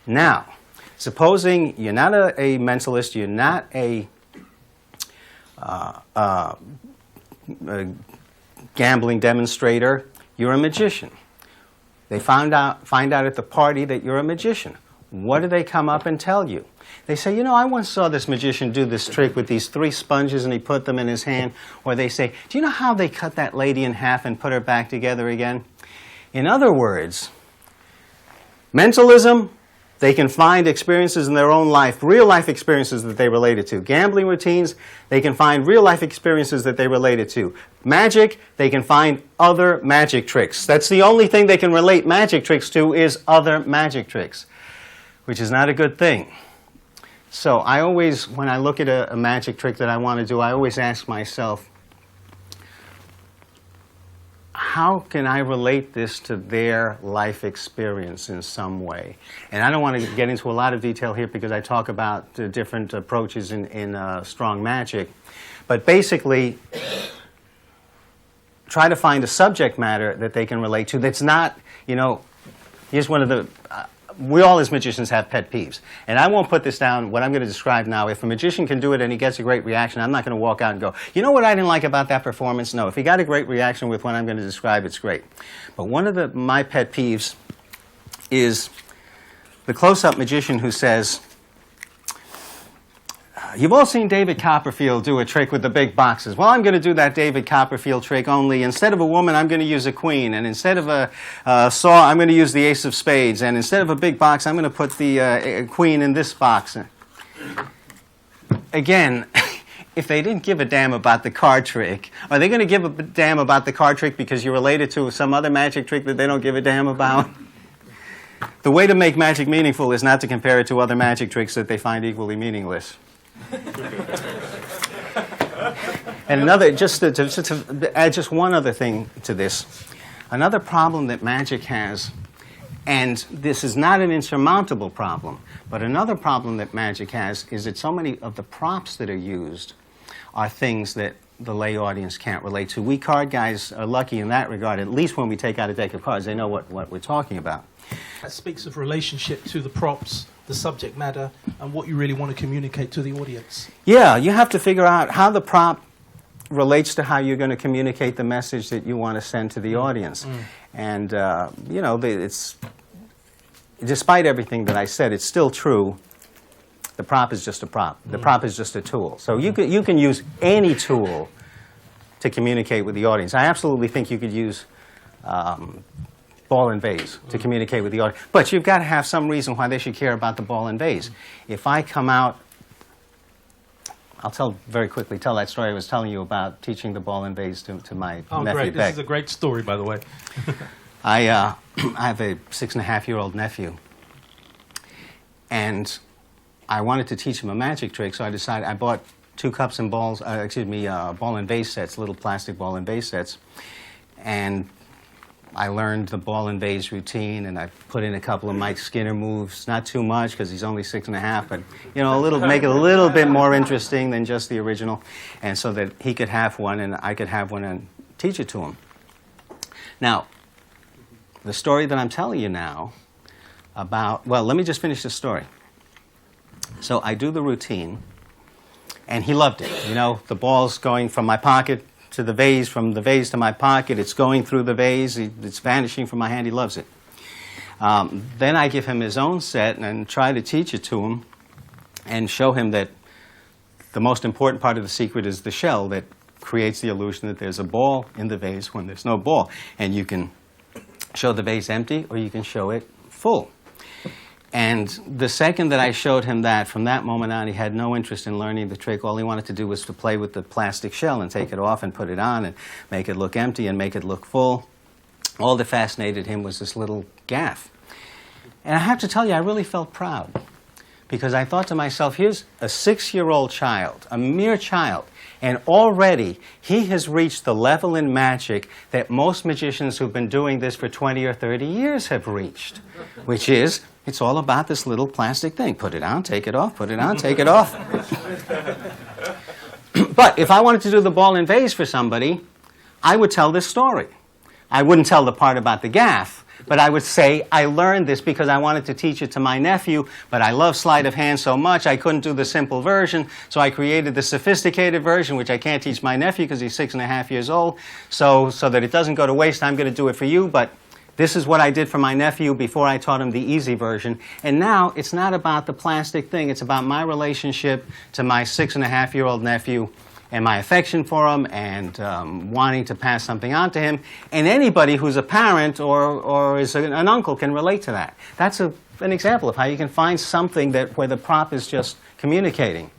Now, supposing you're not a mentalist, you're not a gambling demonstrator, you're a magician. They find out at the party that you're a magician. What do they come up and tell you? They say, you know, I once saw this magician do this trick with these 3 sponges and he put them in his hand. Or they say, do you know how they cut that lady in half and put her back together again? In other words, mentalism, they can find experiences in their own life, real life experiences that they related to. Gambling routines, they can find real life experiences that they related to. Magic, they can find other magic tricks. That's the only thing they can relate magic tricks to is other magic tricks, which is not a good thing. So I always, when I look at a magic trick that I want to do, I always ask myself, how can I relate this to their life experience in some way? And I don't want to get into a lot of detail here because I talk about the different approaches in strong magic. But basically, try to find a subject matter that they can relate to that's not, you know, here's one of the... we all as magicians have pet peeves. And I won't put this down, what I'm going to describe now. If a magician can do it and he gets a great reaction, I'm not going to walk out and go, you know what I didn't like about that performance? No, if he got a great reaction with what I'm going to describe, it's great. But one of my pet peeves is the close-up magician who says, you've all seen David Copperfield do a trick with the big boxes. Well, I'm going to do that David Copperfield trick, only instead of a woman, I'm going to use a queen. And instead of a saw, I'm going to use the ace of spades. And instead of a big box, I'm going to put the queen in this box. Again, if they didn't give a damn about the card trick, are they going to give a damn about the card trick because you're related to some other magic trick that they don't give a damn about? The way to make magic meaningful is not to compare it to other magic tricks that they find equally meaningless. And another, just to add just one other thing to this, another problem that magic has, and this is not an insurmountable problem, but another problem that magic has is that so many of the props that are used are things that the lay audience can't relate to. We card guys are lucky in that regard, at least when we take out a deck of cards, they know what we're talking about. That speaks of relationship to the props, the subject matter, and what you really want to communicate to the audience. Yeah, you have to figure out how the prop relates to how you're going to communicate the message that you want to send to the audience. And, you know, it's, despite everything that I said, it's still true. The prop is just a prop. The prop is just a tool. So you can use any tool to communicate with the audience. I absolutely think you could use ball and vase to communicate with the audience. But you've got to have some reason why they should care about the ball and vase. If I come out, I'll very quickly tell that story I was telling you about teaching the ball and vase to my nephew. Oh, great. Beck. This is a great story, by the way. I have a 6-and-a-half-year-old nephew. And I wanted to teach him a magic trick, so I decided, I bought 2 cups and balls, ball and vase sets, little plastic ball and vase sets. And I learned the ball and vase routine, and I put in a couple of Mike Skinner moves, not too much because he's only 6-and-a-half, but you know, make it a little bit more interesting than just the original, and so that he could have one and I could have one and teach it to him. Now, the story that I'm telling you now about, well, let me just finish the story. So I do the routine, and he loved it. You know, the ball's going from my pocket to the vase, from the vase to my pocket. It's going through the vase. It's vanishing from my hand. He loves it. Then I give him his own set and try to teach it to him and show him that the most important part of the secret is the shell that creates the illusion that there's a ball in the vase when there's no ball. And you can show the vase empty or you can show it full. And the second that I showed him that, from that moment on, he had no interest in learning the trick. All he wanted to do was to play with the plastic shell and take it off and put it on and make it look empty and make it look full. All that fascinated him was this little gaff. And I have to tell you, I really felt proud. Because I thought to myself, here's a 6-year-old child, a mere child, and already he has reached the level in magic that most magicians who've been doing this for 20 or 30 years have reached, which is, it's all about this little plastic thing. Put it on, take it off, put it on, take it off. But if I wanted to do the ball and vase for somebody, I would tell this story. I wouldn't tell the part about the gaff, But I would say I learned this because I wanted to teach it to my nephew, but I love sleight of hand so much I couldn't do the simple version, so I created the sophisticated version, which I can't teach my nephew because he's 6.5 years old. So that it doesn't go to waste, I'm going to do it for you, but this is what I did for my nephew before I taught him the easy version. And now it's not about the plastic thing, it's about my relationship to my 6.5-year-old nephew and my affection for him and wanting to pass something on to him. And anybody who's a parent or is an uncle can relate to that. That's an example of how you can find something where the prop is just communicating.